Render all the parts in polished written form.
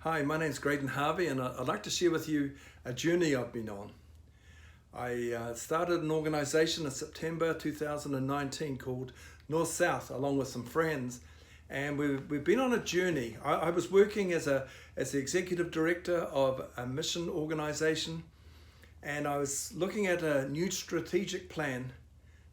Hi, my name's Gradon Harvey, and I'd like to share with you a journey I've been on. I started an organisation in September 2019 called North South, along with some friends, and we've been on a journey. I was working as the executive director of a mission organisation, and I was looking at a new strategic plan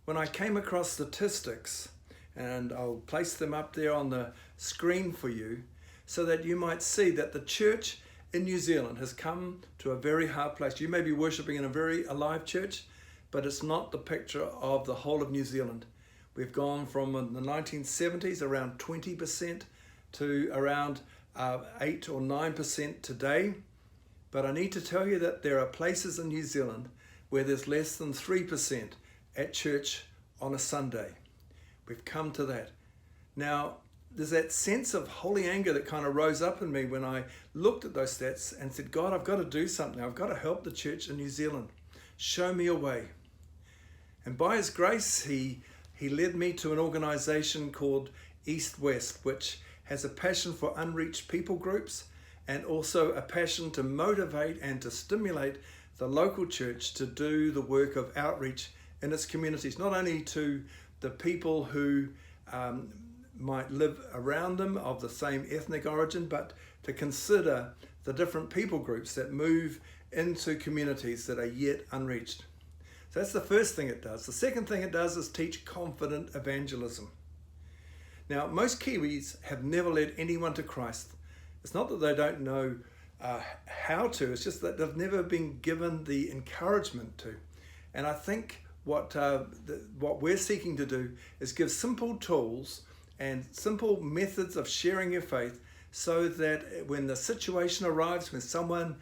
when I came across statistics, and I'll place them up there on the screen for you, so that you might see that the church in New Zealand has come to a very hard place. You may be worshipping in a very alive church, but it's not the picture of the whole of New Zealand. We've gone from in the 1970s around 20% to around 8 or 9% today. But I need to tell you that there are places in New Zealand where there's less than 3% at church on a Sunday. We've come to that. Now, there's that sense of holy anger that kind of rose up in me when I looked at those stats and said, God, I've got to do something. I've got to help the church in New Zealand. Show me a way. And by His grace, He led me to an organisation called East West, which has a passion for unreached people groups and also a passion to motivate and to stimulate the local church to do the work of outreach in its communities, not only to the people who might live around them of the same ethnic origin, but to consider the different people groups that move into communities that are yet unreached. So that's the first thing it does. The second thing it does is teach confident evangelism. Now, most Kiwis have never led anyone to Christ. It's not that they don't know how to, it's just that they've never been given the encouragement to. And I think what we're seeking to do is give simple tools and simple methods of sharing your faith, so that when the situation arrives, when someone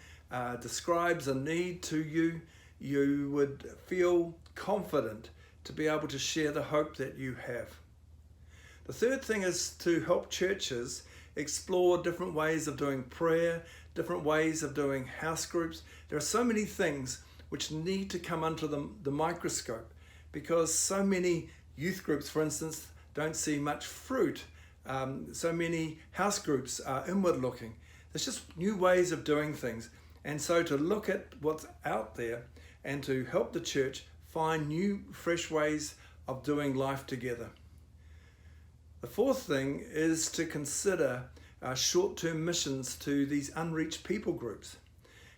describes a need to you, you would feel confident to be able to share the hope that you have. The third thing is to help churches explore different ways of doing prayer, different ways of doing house groups. There are so many things which need to come under the microscope, because so many youth groups, for instance, don't see much fruit. So many house groups are inward looking. There's just new ways of doing things. And so to look at what's out there and to help the church find new, fresh ways of doing life together. The fourth thing is to consider short-term missions to these unreached people groups.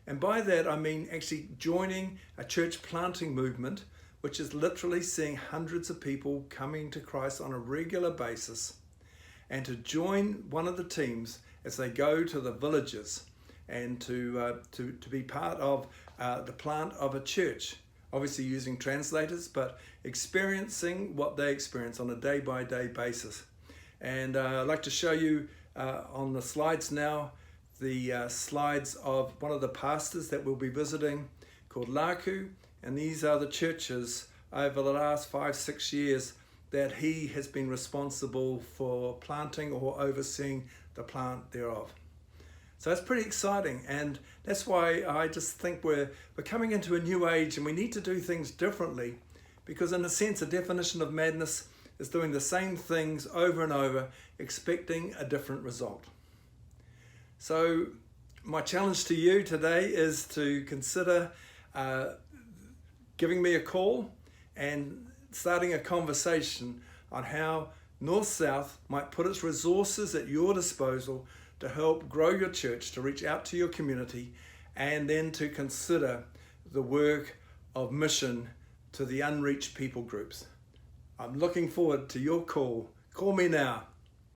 And by that, I mean actually joining a church planting movement, which is literally seeing hundreds of people coming to Christ on a regular basis, and to join one of the teams as they go to the villages and to be part of the plant of a church, obviously using translators, but experiencing what they experience on a day-by-day basis. And I'd like to show you on the slides now, the slides of one of the pastors that we'll be visiting called Laku. And these are the churches over the last 5-6 years that he has been responsible for planting or overseeing the plant thereof. So that's pretty exciting, and that's why I just think we're coming into a new age, and we need to do things differently, because in a sense, a definition of madness is doing the same things over and over, expecting a different result. So my challenge to you today is to consider giving me a call and starting a conversation on how North South might put its resources at your disposal to help grow your church, to reach out to your community, and then to consider the work of mission to the unreached people groups. I'm looking forward to your call. Call me now.